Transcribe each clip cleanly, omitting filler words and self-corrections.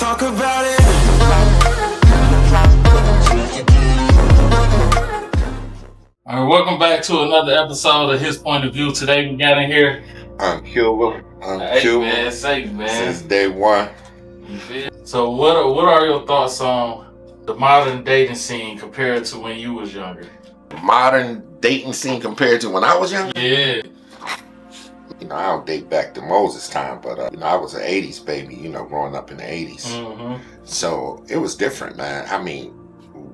talk about it. All right, welcome back to another episode of His Point of View. Today we got in here Unc Cuba. man, say man. Since day one. You feel? So what are your thoughts on the modern dating scene compared to when you was younger? Modern dating scene compared to when I was younger? Yeah. You know, I don't date back to Moses' time, but you know, I was an 80s baby, you know, growing up in the 80s. Mm-hmm. So it was different, man. I mean,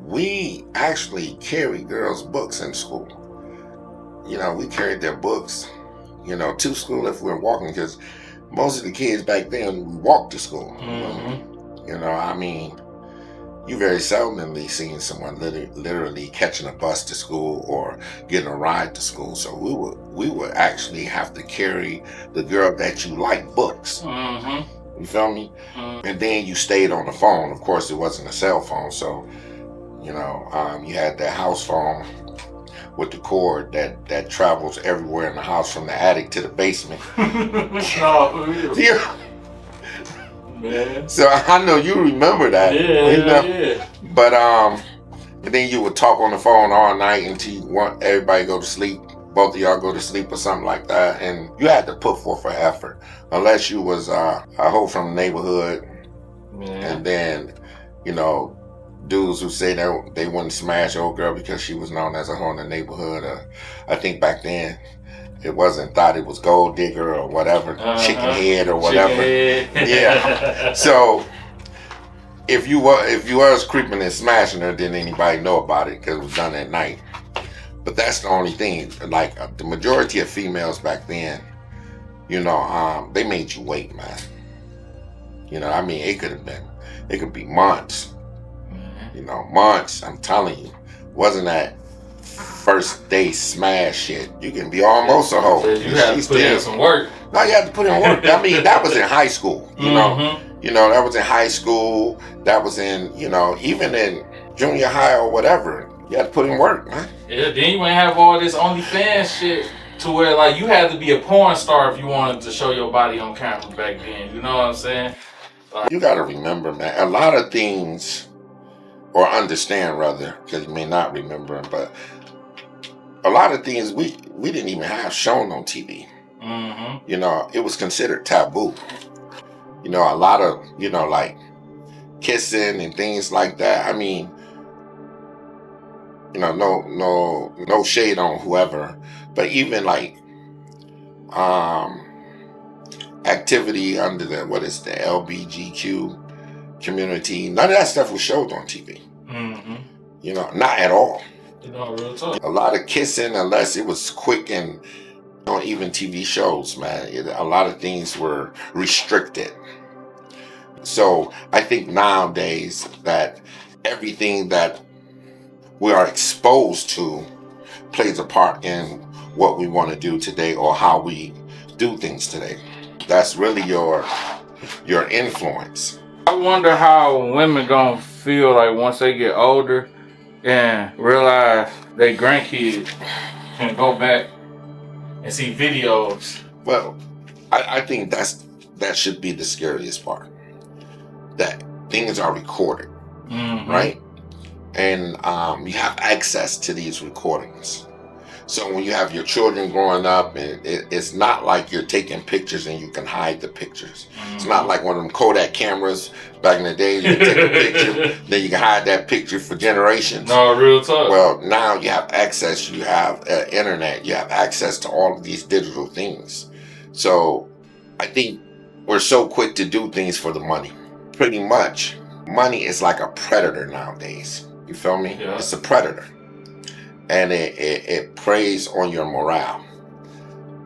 we actually carried girls' books in school. You know, we carried their books, you know, to school if we were walking, because most of the kids back then, we walked to school. Mm-hmm. You know, I mean, you very seldomly seen someone literally catching a bus to school or getting a ride to school. So we would actually have to carry the girl that you like books. Mm-hmm. You feel me? Mm-hmm. And then you stayed on the phone. Of course, it wasn't a cell phone, so you know, you had that house phone with the cord that travels everywhere in the house from the attic to the basement. Yeah. Man. So I know you remember that. Yeah, you know? yeah. But and then you would talk on the phone all night until you want everybody to go to sleep. Both of y'all go to sleep or something like that, and you had to put forth an effort, unless you was a hoe from the neighborhood, and then you know, dudes who say that they wouldn't smash old girl because she was known as a hoe in the neighborhood. I think back then it wasn't thought it was gold digger or whatever, chicken head or whatever. Yeah. So if you was creeping and smashing her, didn't anybody know about it because it was done at night. But that's the only thing. Like the majority of females back then, you know, they made you wait, man. You know, I mean, it could be months. You know, months. I'm telling you, wasn't that first day smash shit? You can be almost a hoe. You had to put in some work. No, you had to put in work. I mean, that was in high school. You know, that was in high school. That was in, you know, even in junior high or whatever. You had to put in work, man. Yeah, then you ain't have all this OnlyFans shit to where like you had to be a porn star if you wanted to show your body on camera back then. You know what I'm saying? Like, you got to remember, man, a lot of things, or understand rather, because you may not remember, but a lot of things we didn't even have shown on TV. Mm-hmm. You know, it was considered taboo. You know, a lot of, you know, like kissing and things like that. I mean, you know, no shade on whoever, but even like activity under the LBGQ community, none of that stuff was showed on TV. Mm-hmm. You know, not at all. You know, real talk. A lot of kissing, unless it was quick, and on even TV shows, man, a lot of things were restricted. So I think nowadays that everything that we are exposed to plays a part in what we want to do today or how we do things today. That's really your influence. I wonder how women gonna feel like once they get older and realize their grandkids can go back and see videos. Well, I think that should be the scariest part. That things are recorded, right? And you have access to these recordings. So when you have your children growing up, it's not like you're taking pictures and you can hide the pictures. It's not like one of them Kodak cameras back in the day. You can take a picture, then you can hide that picture for generations. No, real talk. Well, now you have access. You have internet. You have access to all of these digital things. So I think we're so quick to do things for the money. Pretty much, money is like a predator nowadays. You feel me? Yeah. It's a predator. And it preys on your morale.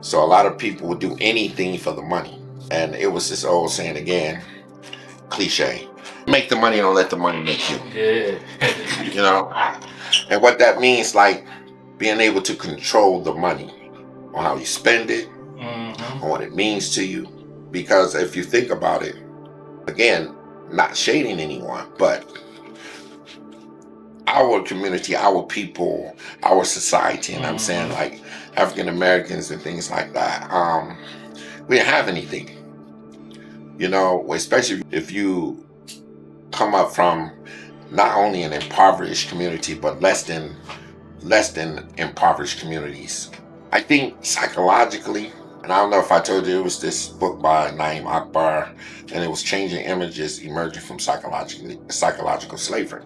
So a lot of people would do anything for the money. And it was this old saying again, cliche, make the money, don't let the money make you. Yeah. You know? And what that means, like being able to control the money, on how you spend it, on what it means to you. Because if you think about it, again, not shading anyone, but our community, our people, our society, and I'm saying like African Americans and things like that, we didn't have anything. You know, especially if you come up from not only an impoverished community, but less than impoverished communities. I think psychologically, and I don't know if I told you, it was this book by Naim Akbar, and it was Changing Images Emerging from Psychological Slavery.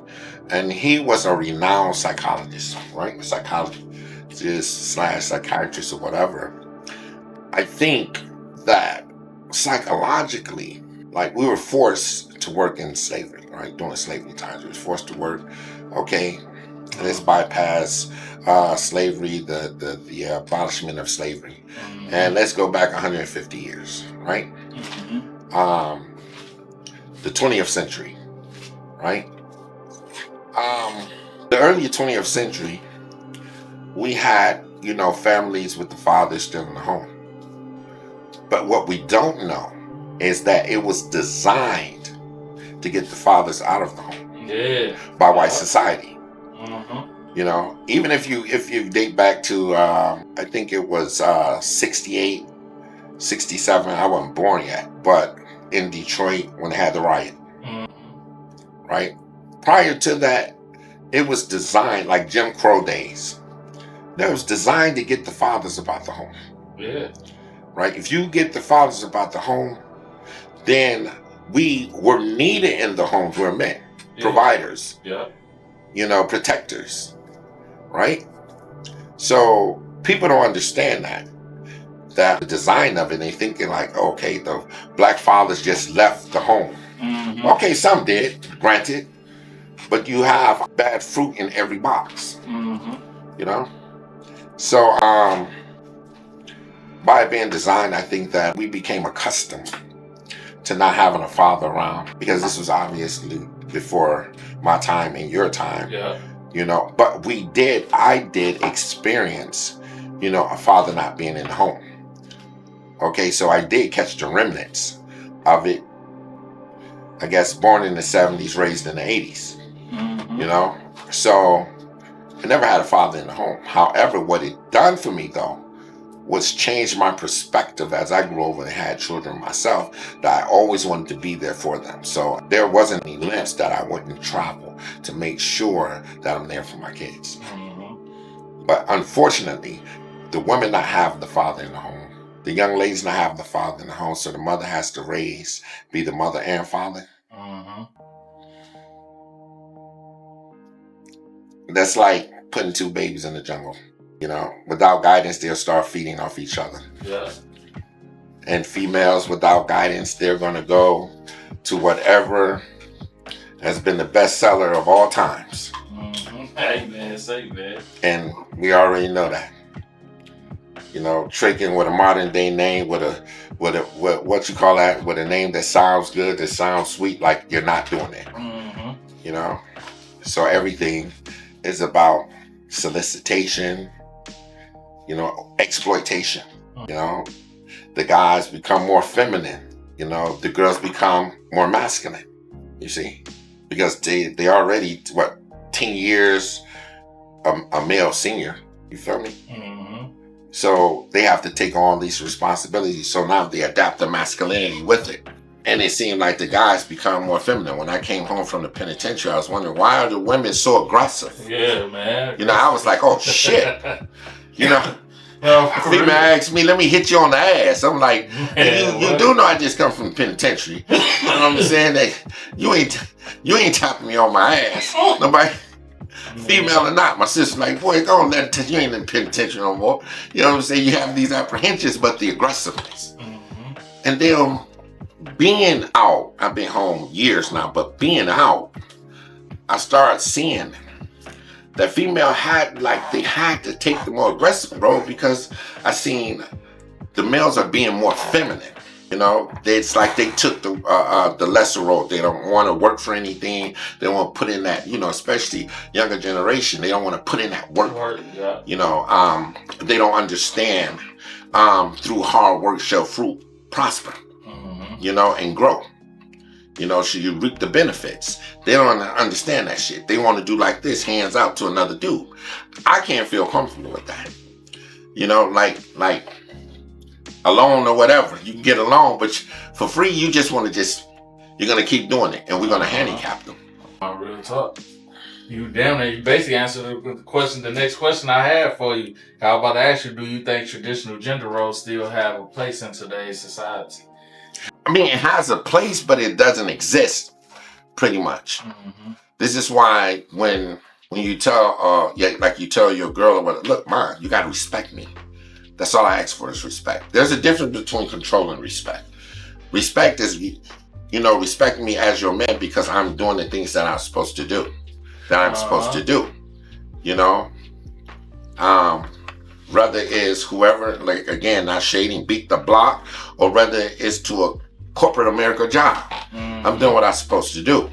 And he was a renowned psychologist, right? Psychologist slash psychiatrist or whatever. I think that psychologically, like, we were forced to work in slavery, right? During slavery times, we were forced to work. Okay, let's bypass slavery, the abolishment of slavery, and let's go back 150 years, right? The 20th century, right? The early 20th century, we had, families with the father still in the home. But what we don't know is that it was designed to get the fathers out of the home by white society. Even if you date back to I think it was 68, 67, I wasn't born yet, but in Detroit when they had the riot, right? Prior to that, it was designed like Jim Crow days. That was designed to get the fathers about the home. Yeah. Right? If you get the fathers about the home, then we were needed in the homes. We're men, providers, protectors, right? So people don't understand that the design of it. They thinking like, okay, the black fathers just left the home. Okay, some did, granted, but you have bad fruit in every box, So by it being designed, I think that we became accustomed to not having a father around, because this was obviously before my time and your time, but I did experience, a father not being in the home. Okay, so I did catch the remnants of it, I guess, born in the 70s, raised in the 80s, so I never had a father in the home. However, what it done for me though was change my perspective as I grew over and had children myself, that I always wanted to be there for them. So there wasn't any lengths that I wouldn't travel to make sure that I'm there for my kids. But unfortunately, the women not have the father in the home. The young ladies not have the father in the home, so the mother has to be the mother and father. That's like putting two babies in the jungle. Without guidance, they'll start feeding off each other. Yeah. And females without guidance, they're going to go to whatever has been the best seller of all times. Hey man, say man. And we already know that. Tricking with a modern day name, with what you call that, with a name that sounds good, that sounds sweet, like you're not doing it. So everything is about solicitation, exploitation. The guys become more feminine, the girls become more masculine, you see, because they already 10 years a male senior, you feel me? So they have to take on these responsibilities, so now they adapt the masculinity with it, and it seemed like the guys become more feminine. When I came home from the penitentiary, I was wondering, why are the women so aggressive? Yeah, man. I was like, oh shit. Female asked me, let me hit you on the ass. I'm like, and you do know I just come from the penitentiary. You know what I'm saying? That you ain't tapping me on my ass. Nobody, female or not. My sister's like, boy, go on, you ain't in the penitentiary no more. You know what I'm saying? You have these apprehensions, but the aggressiveness. And then being out, I've been home years now, but being out, I started seeing that female they had to take the more aggressive role, because I seen the males are being more feminine. It's like they took the lesser role. They don't want to work for anything. They don't want to put in that, especially younger generation. They don't want to put in that work. They don't understand through hard work shall fruit prosper, and grow. So you reap the benefits. They don't understand that shit. They want to do like this, hands out to another dude. I can't feel comfortable with that. Like alone or whatever. You can get along, but for free, you just want to just You're gonna keep doing it, and we're gonna handicap them. Real talk. You damn near, you basically answered the question. The next question I had for you, I was about to ask you, do you think traditional gender roles still have a place in today's society? I mean, it has a place, but it doesn't exist, pretty much. This is why when you tell, like you tell your girl, look, Ma, you gotta respect me. That's all I ask for is respect. There's a difference between control and respect. Respect is, respect me as your man because I'm doing the things that I'm supposed to do. Whether it's whoever, like, again, not shading, beat the block, or whether it's to a corporate America job. I'm doing what I'm supposed to do,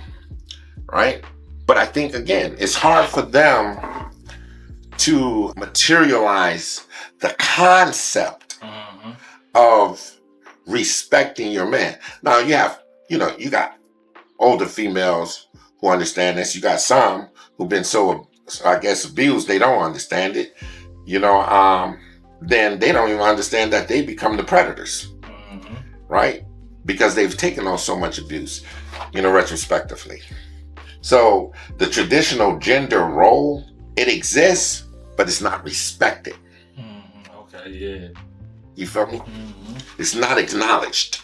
right? But I think, again, it's hard for them to materialize the concept of respecting your man. Now you have, you got older females who understand this. You got some who've been so, I guess, abused, they don't understand it. Then they don't even understand that they become the predators, right? Because they've taken on so much abuse, retrospectively. So the traditional gender role, it exists, but it's not respected. Okay, yeah. You feel me? It's not acknowledged.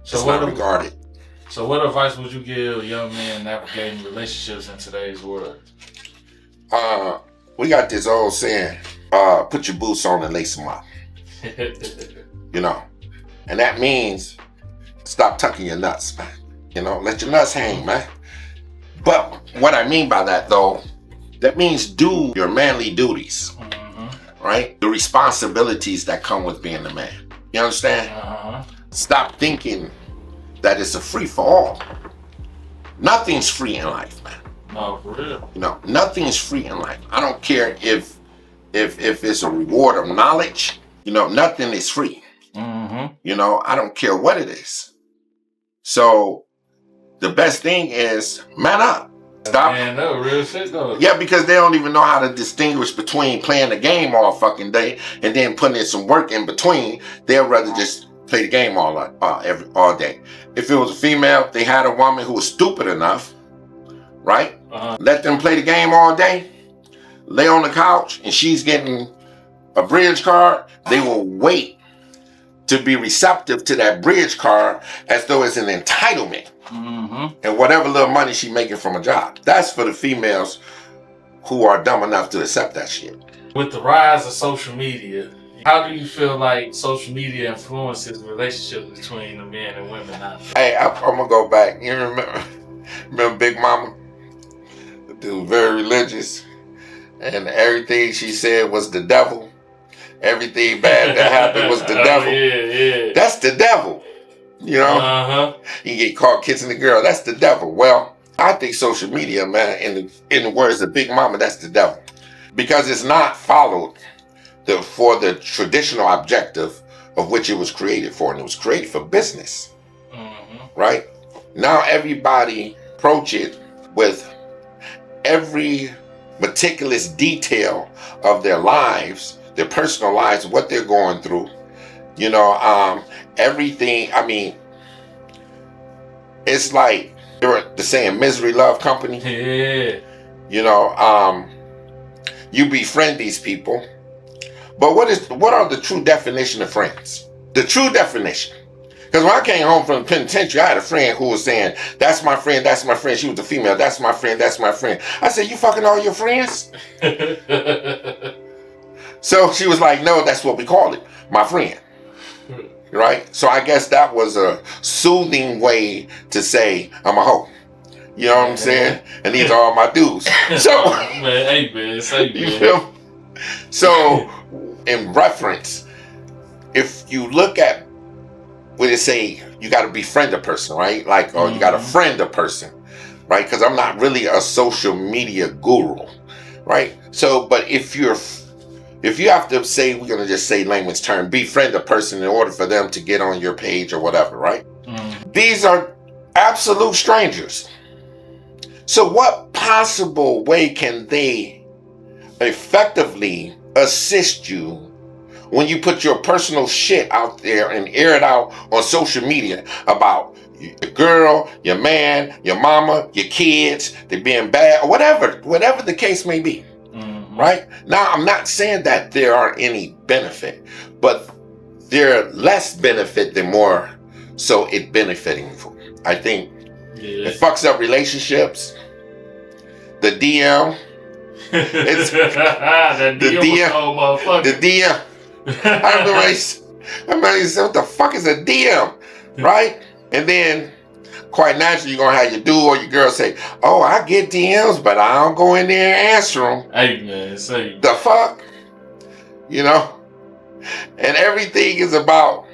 It's not regarded. So what advice would you give young men navigating relationships in today's world? We got this old saying, put your boots on and lace them up. And that means stop tucking your nuts, man. Let your nuts hang, man. But what I mean by that, though, that means do your manly duties, right? The responsibilities that come with being a man. You understand? Stop thinking that it's a free-for-all. Nothing's free in life, man. No, for real. Nothing's free in life. I don't care if it's a reward of knowledge. Nothing is free. I don't care what it is. So the best thing is man up. Stop. Man, no, real shit though. Yeah, because they don't even know how to distinguish between playing the game all fucking day and then putting in some work in between. They'll rather just play the game all day. If it was a female, they had a woman who was stupid enough, right? Let them play the game all day, lay on the couch, and she's getting a bridge card. They will wait to be receptive to that bridge card as though it's an entitlement. And whatever little money she's making from a job. That's for the females who are dumb enough to accept that shit. With the rise of social media, how do you feel like social media influences relationships between the men and women now? Hey, I'm gonna go back. You remember Big Mama? The dude was very religious, and everything she said was the devil. Everything bad that happened was the devil. Yeah. That's the devil. You get caught kissing the girl. That's the devil. Well, I think social media, man, in the words of Big Mama, that's the devil, because it's not followed for the traditional objective of which it was created for, and it was created for business. Right? Now everybody approach it with every meticulous detail of their lives, their personal lives, what they're going through. Everything. I mean, it's like they're the saying, misery love company. Yeah. You befriend these people, but what are the true definition of friends? The true definition. Because when I came home from the penitentiary, I had a friend who was saying, that's my friend, that's my friend. She was a female, that's my friend, that's my friend. I said, you fucking all your friends? So she was like, no, that's what we call it, my friend. Right? So I guess that was a soothing way to say, I'm a hoe. You know what I'm saying? And these are all my dudes. So, man, hey, man, say, you feel? So, in reference, if you look at what it say, you got to befriend a person, right? Like, or you got to friend a person, right? Because I'm not really a social media guru, right? So, but if you have to say, we're going to just say layman's term, befriend a person in order for them to get on your page or whatever, right? These are absolute strangers. So what possible way can they effectively assist you when you put your personal shit out there and air it out on social media about Your girl, your man, your mama, your kids, they being bad, or whatever the case may be. Right? Now, I'm not saying that there aren't any benefit, but there are less benefit than more so it benefiting you. I think it fucks up relationships. The DM. It's the DM. The DM. I remember I said, what the fuck is a DM? Right? And then quite naturally, you're going to have your dude or your girl say, oh, I get DMs, but I don't go in there and answer them. Hey, man, say. The fuck? You know? And everything is about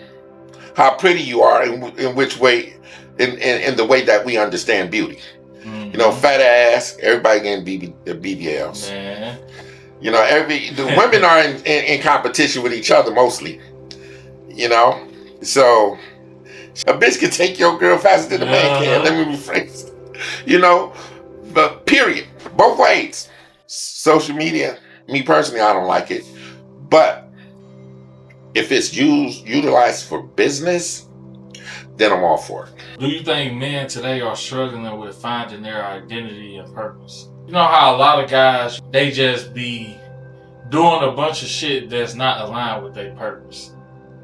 how pretty you are in which way, in the way that we understand beauty. You know, fat ass, everybody getting BBLs. Man. You know, the women are in competition with each other mostly. You know? So a bitch can take your girl faster than a man can. Let me rephrase. You know, but period. Both ways. Social media, me personally, I don't like it. But if it's utilized for business, then I'm all for it. Do you think men today are struggling with finding their identity and purpose? You know how a lot of guys, they just be doing a bunch of shit that's not aligned with their purpose.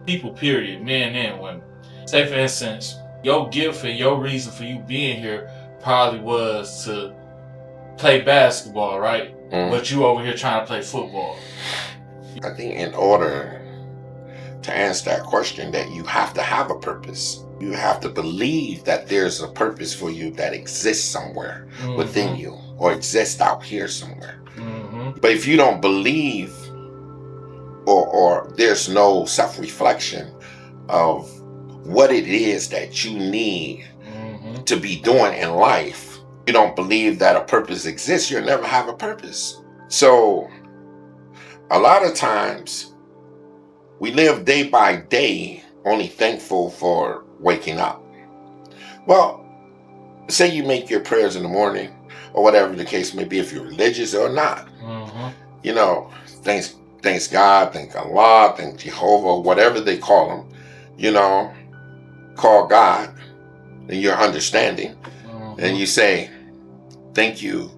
People, period, men and women. Say for instance, your gift and your reason for you being here probably was to play basketball, right? But you over here trying to play football. I think in order to answer that question, that you have to have a purpose. You have to believe that there's a purpose for you that exists somewhere within you or exists out here somewhere. But if you don't believe or there's no self-reflection of what it is that you need to be doing in life, you don't believe that a purpose exists, you'll never have a purpose. So a lot of times we live day by day only thankful for waking up. Well, say you make your prayers in the morning or whatever the case may be, if you're religious or not. You know, thanks God, thank Allah, thank Jehovah, whatever they call them, you know, call God in your understanding. And you say, thank you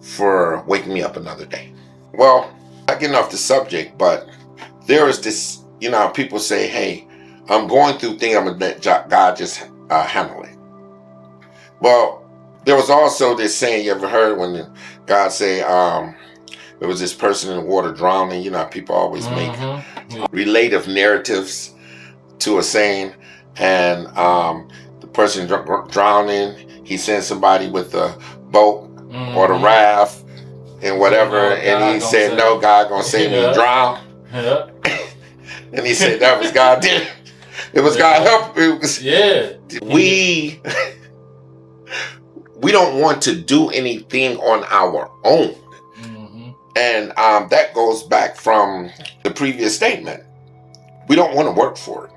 for waking me up another day. Well, not getting off the subject, but there is this, you know, people say, hey, I'm going through things, I'm going to let God just handle it. Well, there was also this saying, you ever heard when God say, there was this person in the water drowning, you know, how people always make relative narratives to a saying, and the person drowning, he sent somebody with a boat or the raft and whatever, and he said, no, God gonna save me and drown. And he said that was God did. It was God help. It was, we don't want to do anything on our own. And that goes back from the previous statement. We don't want to work for it.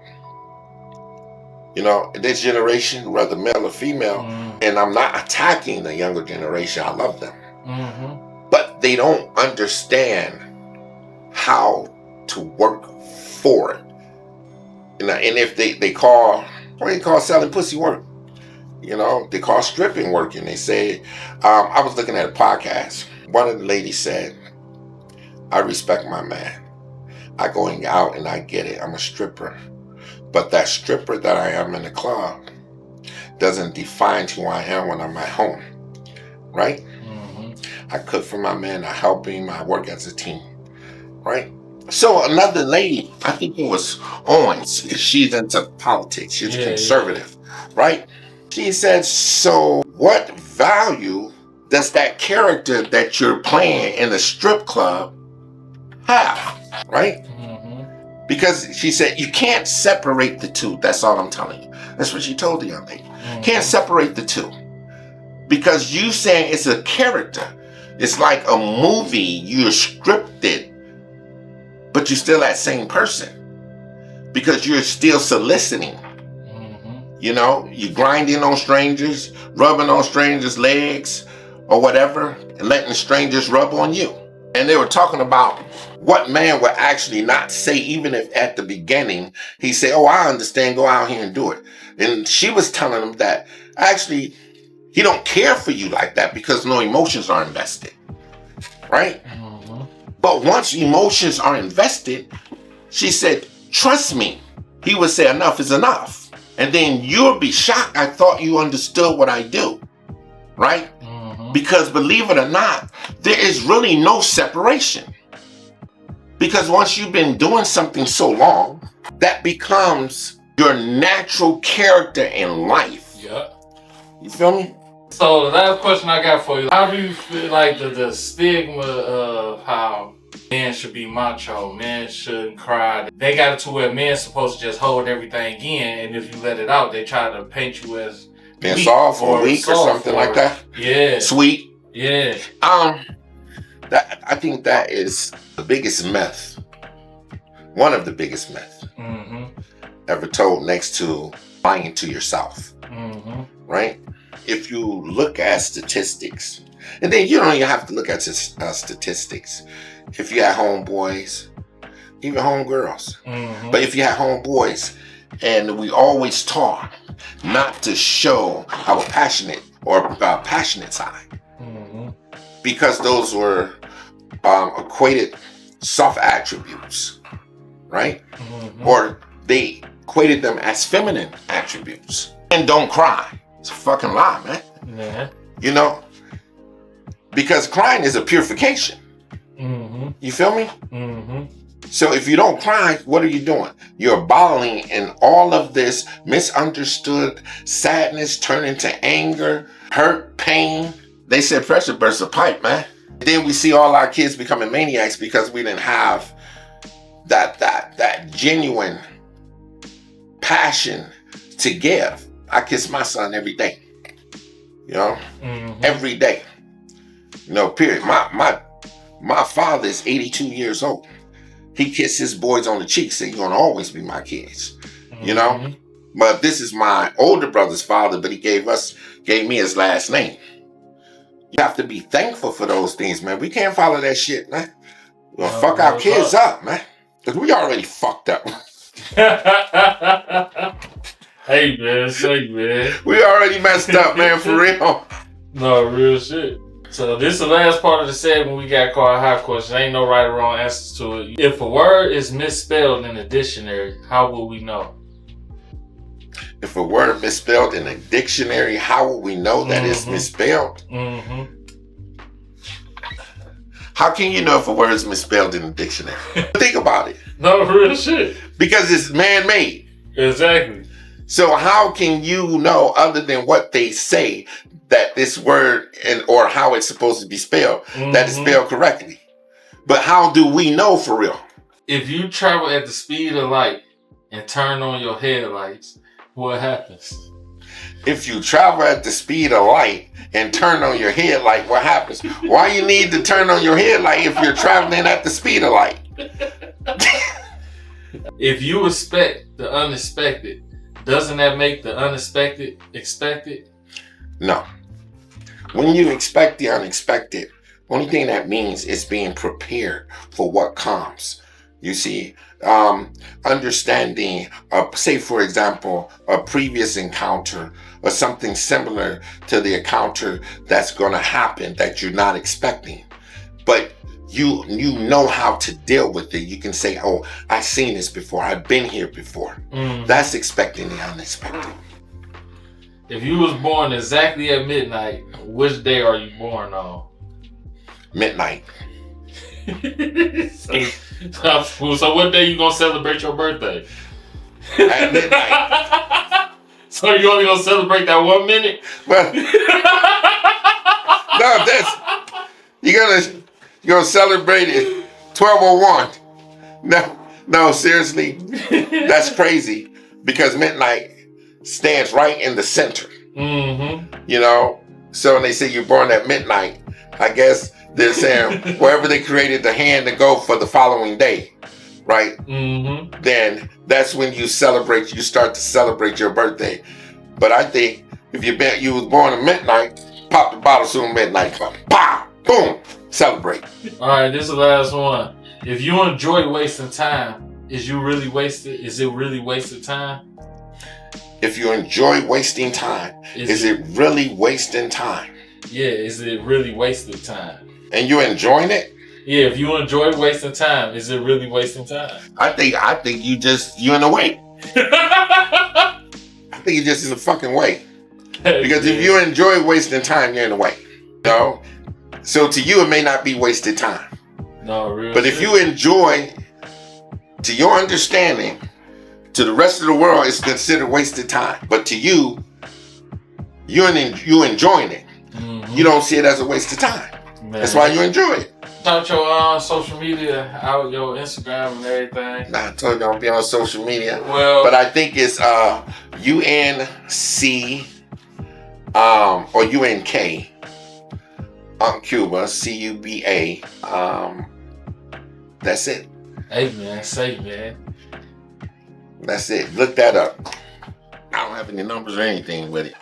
You know, this generation, whether male or female, and I'm not attacking the younger generation, I love them. But they don't understand how to work for it. You know, and if they call, what do you call selling pussy work? You know, they call stripping work. And they say, I was looking at a podcast. One of the ladies said, I respect my man. I go out and I get it. I'm a stripper. But that stripper that I am in the club doesn't define who I am when I'm at home. Right? I cook for my man. I help him. I work as a team. Right? So another lady, I think it was Owens. She's into politics. She's a conservative. Right? She said, so what value does that character that you're playing in the strip club have? Right? Because she said, you can't separate the two. That's all I'm telling you. That's what she told the young lady. Can't separate the two. Because you saying it's a character. It's like a movie. You're scripted. But you're still that same person. Because you're still soliciting. You know, you're grinding on strangers, rubbing on strangers' legs or whatever, and letting strangers rub on you. And they were talking about what man would actually not say, even if at the beginning he said, oh, I understand, go out here and do it. And she was telling him that actually he don't care for you like that because no emotions are invested, right? Mm-hmm. But once emotions are invested, she said, trust me. He would say enough is enough. And then you'll be shocked. I thought you understood what I do, right? Mm-hmm. Because believe it or not, there is really no separation. Because once you've been doing something so long, that becomes your natural character in life. Yeah. You feel me? So the last question I got for you, how do you feel like the stigma of how men should be macho, men shouldn't cry? They got it to where men supposed to just hold everything in, and if you let it out, they try to paint you as being soft or weak or something like that. Yeah. Sweet. Yeah. I think that is the biggest myth. One of the biggest myths ever told, next to lying to yourself. Right? If you look at statistics, and then you don't even have to look at statistics. If you had homeboys, even homegirls, but if you had homeboys, and we always taught not to show our passionate side, because those were equated soft attributes, right? Or they equated them as feminine attributes. And don't cry. It's a fucking lie, man. Yeah. You know? Because crying is a purification. You feel me? So if you don't cry, what are you doing? You're bottling in all of this misunderstood sadness, turning to anger, hurt, pain. They said pressure bursts a pipe, man. Then we see all our kids becoming maniacs because we didn't have that genuine passion to give. I kiss my son every day. You know? Every day. You know, period. My father is 82 years old. He kissed his boys on the cheek, said, you're gonna always be my kids. You know? But this is my older brother's father, but he gave me his last name. You have to be thankful for those things, man. We can't follow that shit, man. We'll fuck our kids up, man. Because we already fucked up. Hey, man. We already messed up, man, for real. No, real shit. So this is the last part of the segment. We got called hot questions. Ain't no right or wrong answers to it. If a word is misspelled in a dictionary, how will we know? If a word is misspelled in a dictionary, how will we know that it's misspelled? How can you know if a word is misspelled in a dictionary? Think about it. No, real shit. Because it's man-made. Exactly. So how can you know, other than what they say, that this word or how it's supposed to be spelled, that it's spelled correctly? But how do we know for real? If you travel at the speed of light and turn on your headlights, what happens? If you travel at the speed of light and turn on your headlight, what happens? Why you need to turn on your headlight if you're traveling at the speed of light? If you expect the unexpected, doesn't that make the unexpected expected? No. When you expect the unexpected, only thing that means is being prepared for what comes. You see, understanding, say for example, a previous encounter or something similar to the encounter that's going to happen that you're not expecting. But you know how to deal with it. You can say, oh, I've seen this before. I've been here before. That's expecting the unexpected. If you was born exactly at midnight, which day are you born on? Midnight. So what day you gonna celebrate your birthday? At midnight. So you only gonna celebrate that 1 minute? Well, no, you're gonna celebrate it 12:01. No, seriously, that's crazy because midnight stands right in the center. You know, so when they say you're born at midnight, I guess they're saying wherever they created the hand to go for the following day, right? Then that's when you start to celebrate your birthday. But I think if you was born at midnight, pop the bottle soon midnight, pow, boom, Celebrate. All right, this is the last one. If you enjoy wasting time, is it really wasted time? If you enjoy wasting time, is it really wasting time? Yeah, is it really wasted time? And you're enjoying it? Yeah, if you enjoy wasting time, is it really wasting time? I think you're in the way. I think you're just in the fucking way. Because if you enjoy wasting time, you're in the way. No. So to you, it may not be wasted time. No, really. But if you enjoy, to your understanding, to the rest of the world, it's considered wasted time. But to you, you're enjoying it. Mm-hmm. You don't see it as a waste of time. Man. That's why you enjoy it. Shout your social media out, your Instagram and everything. Nah, I told you I don't be on social media. Well, but I think it's UNC or UNK. Unc Cuba, CUBA. That's it. Hey man, say man. That's it. Look that up. I don't have any numbers or anything with it.